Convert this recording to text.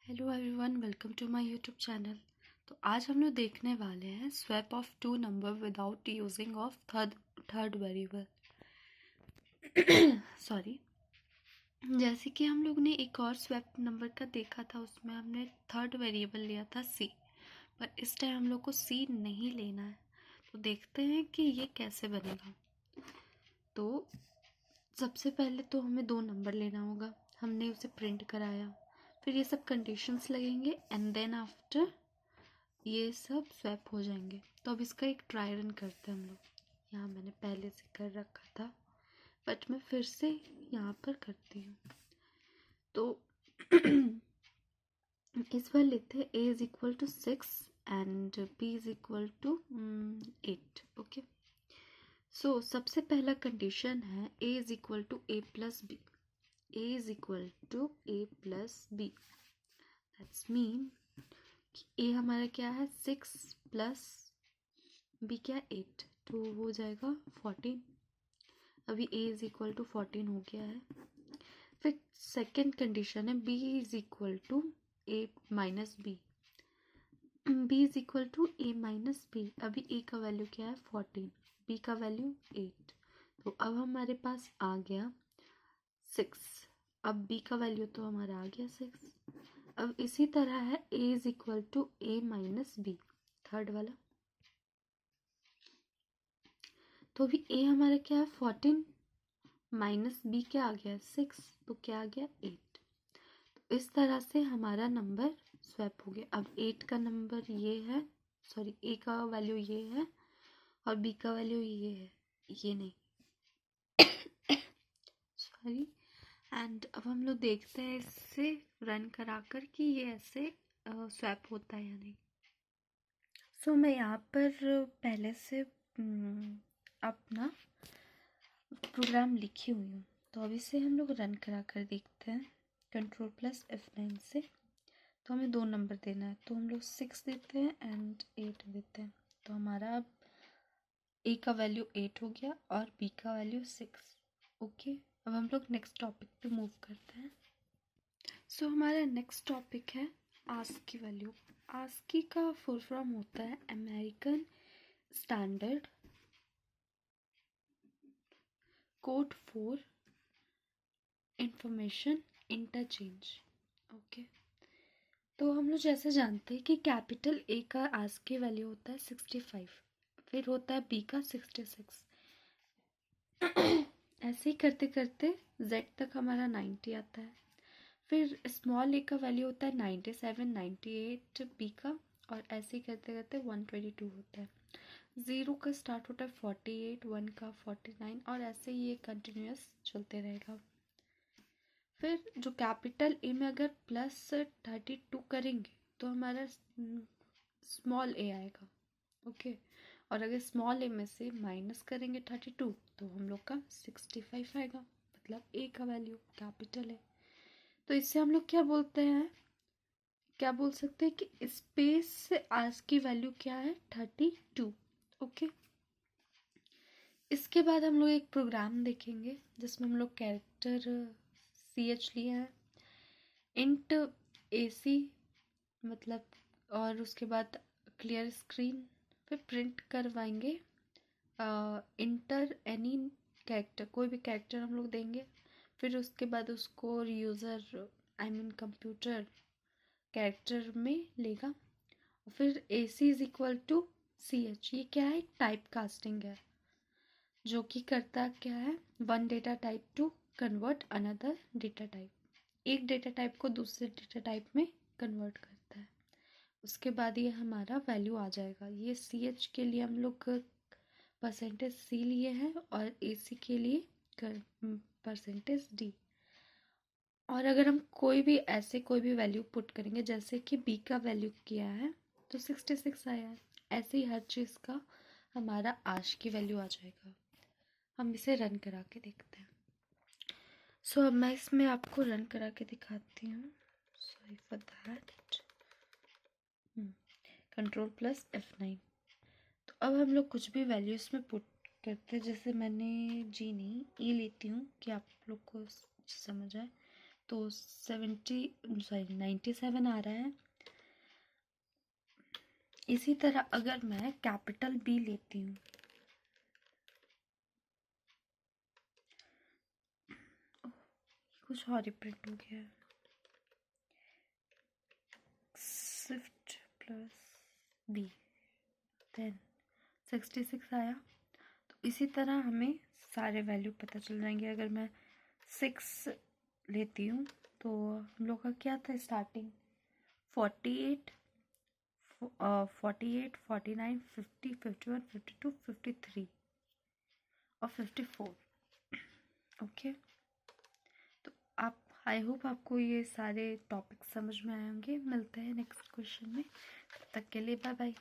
Hello everyone, welcome to my YouTube channel. तो आज हम लोग देखने वाले हैं swap of two number without using of third variable. Sorry. जैसे कि हम लोग ने एक और स्वैप नंबर का देखा था, उसमें हमने थर्ड वेरिएबल लिया था सी, पर इस टाइम हम लोग को सी नहीं लेना है। तो देखते हैं कि ये कैसे बनेगा। तो सबसे पहले तो हमें दो नंबर लेना होगा, हमने उसे प्रिंट कराया, फिर ये सब कंडीशंस लगेंगे एंड देन आफ्टर ये सब स्वैप हो जाएंगे। तो अब इसका एक ट्राई रन करते हैं हम लोग। यहाँ मैंने पहले से कर रखा था, बट मैं फिर से यहाँ पर करती हूँ। तो इस बार लेते हैं a is equal to 6 and b is equal to 8। Okay, so सबसे पहला कंडीशन है a is equal to a plus B. a is equal to a plus B, that's mean कि a हमारा क्या है 6 प्लस b क्या 8, तो हो जाएगा 14। अभी a इज इक्वल टू 14 हो गया है। फिर सेकेंड कंडीशन है b is equal to a minus B. b is equal to a minus B. अभी a का वैल्यू क्या है 14, b का वैल्यू 8, तो अब हमारे पास आ गया 6। अब b का वैल्यू तो हमारा आ गया 6। अब इसी तरह है a is equal to a minus B, third वाला। तो अभी a हमारा क्या है 14 माइनस बी क्या आ गया 6, तो क्या आ गया 8। तो इस तरह से हमारा नंबर स्वैप हो गया। अब 8 का नंबर ये है, सॉरी a का वैल्यू ये है और b का वैल्यू ये है, ये नहीं सॉरी। एंड अब हम लोग देखते हैं इससे रन कराकर कि ये ऐसे स्वैप होता है या नहीं। सो मैं यहाँ पर पहले से अपना प्रोग्राम लिखी हुई हूँ, तो अभी से हम लोग रन करा कर देखते हैं कंट्रोल प्लस F9 से। तो हमें दो नंबर देना है, तो हम लोग 6 देते हैं एंड 8 देते हैं। तो हमारा अब a का वैल्यू 8 हो गया और b का वैल्यू 6। ओके, अब हम लोग नेक्स्ट टॉपिक पे मूव करते हैं। सो हमारा नेक्स्ट टॉपिक है आस्क की वैल्यू। आस्की का फुल फॉर्म होता है American standard code for information interchange. Okay, तो हम लोग जैसे जानते हैं कि कैपिटल ए का आस्क की वैल्यू होता है 65, फिर होता है बी का 66। ऐसे ही करते करते जेड तक हमारा 90 आता है। फिर स्मॉल ए का वैल्यू होता है 97, 98 बी का, और ऐसे ही करते करते 122 होता है। ज़ीरो का स्टार्ट होता है 48, 1 का 49, और ऐसे ही ये कंटिन्यूस चलते रहेगा। फिर जो कैपिटल ए में अगर प्लस 32 करेंगे तो हमारा स्मॉल ए आएगा। ओके, और अगर स्मॉल ए में से माइनस करेंगे 32 तो हम लोग का 65 आएगा, मतलब ए का वैल्यू कैपिटल है। तो इससे हम लोग क्या बोलते हैं, क्या बोल सकते हैं कि स्पेस से आज की वैल्यू क्या है 32। ओके, इसके बाद हम लोग एक प्रोग्राम देखेंगे जिसमें हम लोग कैरेक्टर CH लिए हैं, इंट AC मतलब, और उसके बाद क्लियर स्क्रीन, फिर प्रिंट करवाएंगे इंटर एनी कैरेक्टर, कोई भी कैरेक्टर हम लोग देंगे। फिर उसके बाद उसको यूज़र कंप्यूटर कैरेक्टर में लेगा। फिर AC is equal to CH, ये क्या है, टाइप कास्टिंग है, जो कि करता क्या है, one data type two convert another data type, एक डेटा टाइप को दूसरे डेटा टाइप में कन्वर्ट करता है। उसके बाद ये हमारा वैल्यू आ जाएगा। ये CH के लिए हम लोग %C लिए हैं और AC के लिए %D। और अगर हम कोई भी ऐसे कोई भी वैल्यू पुट करेंगे, जैसे कि B का वैल्यू किया है तो 66 आया है, ऐसे ही हर चीज़ का हमारा आज की वैल्यू आ जाएगा। हम इसे रन करा के देखते हैं। सो अब मैं इसमें आपको रन करा के दिखाती हूँ। Sorry for that. Control plus F9। तो अब हम लोग कुछ भी वैल्यू इसमें पुट करते हैं, जैसे मैंने जी नहीं E लेती हूँ कि आप लोग को समझ आए। तो 97 आ रहा है। इसी तरह अगर मैं कैपिटल बी लेती हूँ, कुछ और ही प्रिंट हो गया है, शिफ्ट प्लस बी, देन 66 आया। तो इसी तरह हमें सारे वैल्यू पता चल जाएंगे। अगर मैं 6 लेती हूँ तो हम लोग का क्या था स्टार्टिंग, 48, 49, 50, 51, 52, 53 और 54। ओके, तो आप, आई होप आपको ये सारे टॉपिक समझ में आए होंगे। मिलते हैं नेक्स्ट क्वेश्चन में, तब तक के लिए बाय बाय।